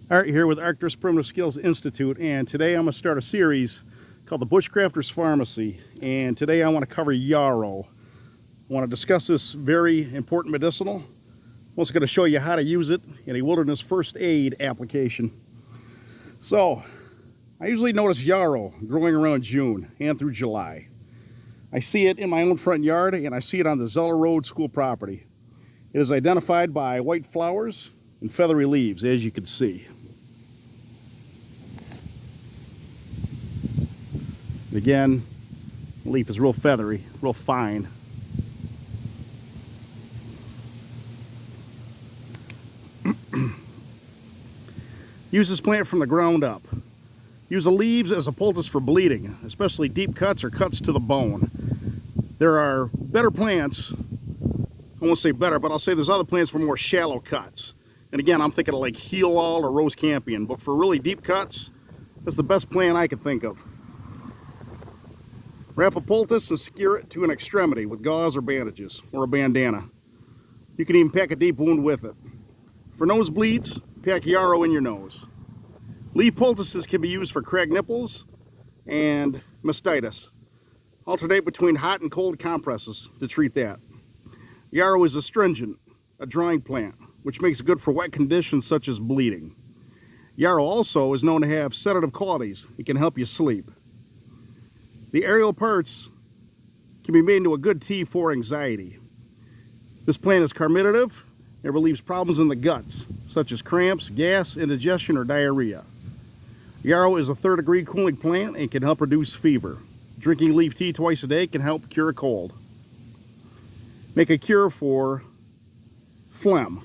Art here with Arcturus Primitive Skills Institute, and today I'm going to start a series called the Bushcrafter's Pharmacy. And today I want to cover yarrow. I want to discuss this very important medicinal. I'm also going to show you how to use it in a wilderness first aid application. So, I usually notice yarrow growing around June and through July. I see it in my own front yard, and I see it on the Zeller Road school property. It is identified by white flowers and feathery leaves, as you can see. Again, the leaf is real feathery, real fine. Use this plant from the ground up. Use the leaves as a poultice for bleeding, especially deep cuts or cuts to the bone. There are better plants, I won't say better, but I'll say there's other plants for more shallow cuts. And again, I'm thinking of like heel-all or rose campion, but for really deep cuts, that's the best plant I could think of. Wrap a poultice and secure it to an extremity with gauze or bandages, or a bandana. You can even pack a deep wound with it. For nosebleeds, pack yarrow in your nose. Leaf poultices can be used for cracked nipples and mastitis. Alternate between hot and cold compresses to treat that. Yarrow is astringent, a drying plant, which makes it good for wet conditions such as bleeding. Yarrow also is known to have sedative qualities. It can help you sleep. The aerial parts can be made into a good tea for anxiety. This plant is carminative. It relieves problems in the guts, such as cramps, gas, indigestion, or diarrhea. Yarrow is a third-degree cooling plant and can help reduce fever. Drinking leaf tea twice a day can help cure a cold. Make a cure for phlegm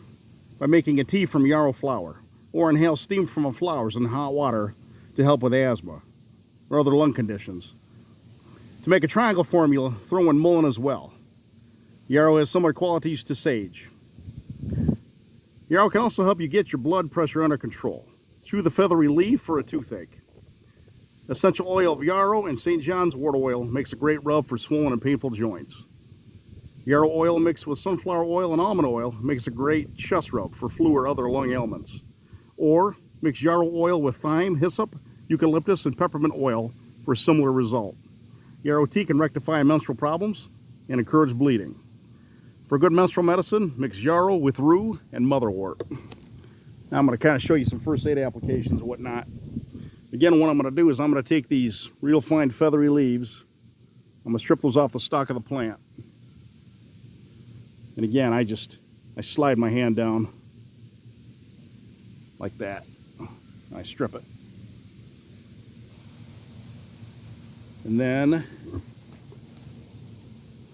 by making a tea from yarrow flower, or inhale steam from the flowers in hot water to help with asthma or other lung conditions. To make a triangle formula, throw in mullein as well. Yarrow has similar qualities to sage. Yarrow can also help you get your blood pressure under control. Chew the feathery leaf for a toothache. Essential oil of yarrow and St. John's wort oil makes a great rub for swollen and painful joints. Yarrow oil mixed with sunflower oil and almond oil makes a great chest rub for flu or other lung ailments. Or mix yarrow oil with thyme, hyssop, eucalyptus, and peppermint oil for a similar result. Yarrow tea can rectify menstrual problems and encourage bleeding. For good menstrual medicine, mix yarrow with rue and motherwort. Now I'm going to kind of show you some first aid applications and whatnot. Again, what I'm going to do is I'm going to take these real fine feathery leaves. I'm going to strip those off the stalk of the plant. And again, I slide my hand down like that. I strip it. And then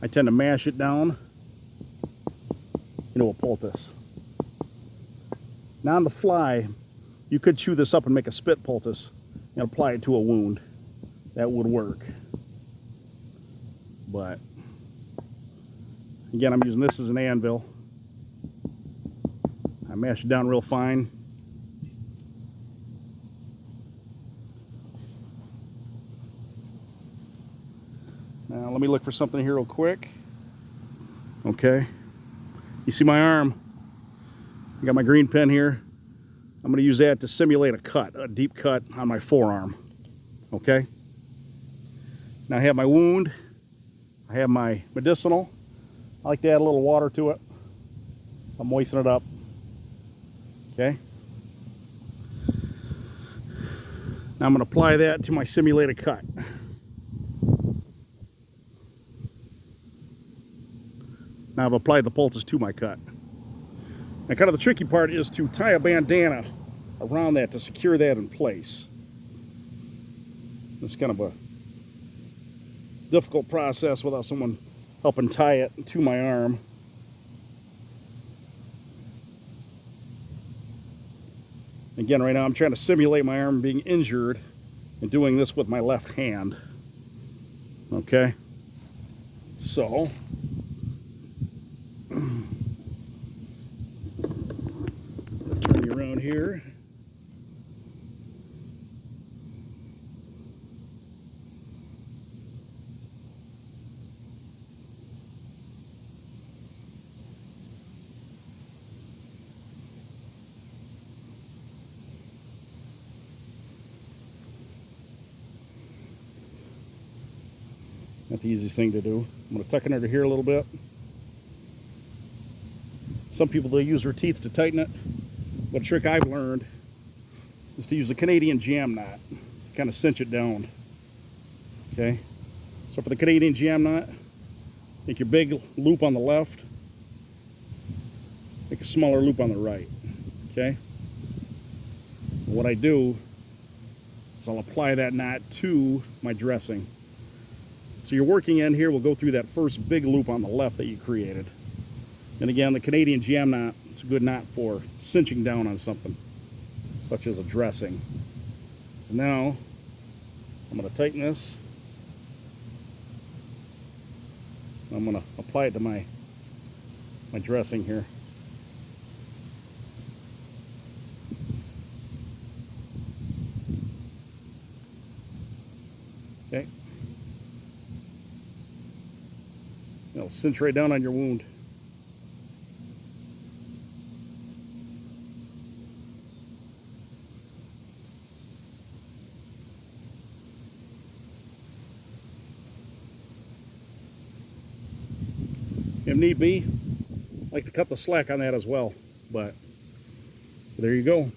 I tend to mash it down into a poultice. Now on the fly, you could chew this up and make a spit poultice and apply it to a wound. That would work. But again, I'm using this as an anvil. I mash it down real fine. Now let me look for something here real quick. Okay. You see my arm? I got my green pen here. I'm going to use that to simulate a cut, a deep cut on my forearm. Okay? Now I have my wound. I have my medicinal. I like to add a little water to it. I'll moisten it up. Okay? Now I'm going to apply that to my simulated cut. Now I've applied the poultice to my cut. Now kind of the tricky part is to tie a bandana around that to secure that in place. It's kind of a difficult process without someone helping tie it to my arm. Again, right now I'm trying to simulate my arm being injured and doing this with my left hand. Okay? So turn you around here. Not the easiest thing to do. I'm going to tuck it under here a little bit. Some people, they'll use their teeth to tighten it. But a trick I've learned is to use a Canadian jam knot to kind of cinch it down. Okay? So for the Canadian jam knot, make your big loop on the left, make a smaller loop on the right. Okay? And what I do is I'll apply that knot to my dressing. So your working end here will go through that first big loop on the left that you created. And again, the Canadian jam knot, it's a good knot for cinching down on something, such as a dressing. And now, I'm going to tighten this. I'm going to apply it to my dressing here. Okay. It'll cinch right down on your wound. If need be, I like to cut the slack on that as well, but there you go.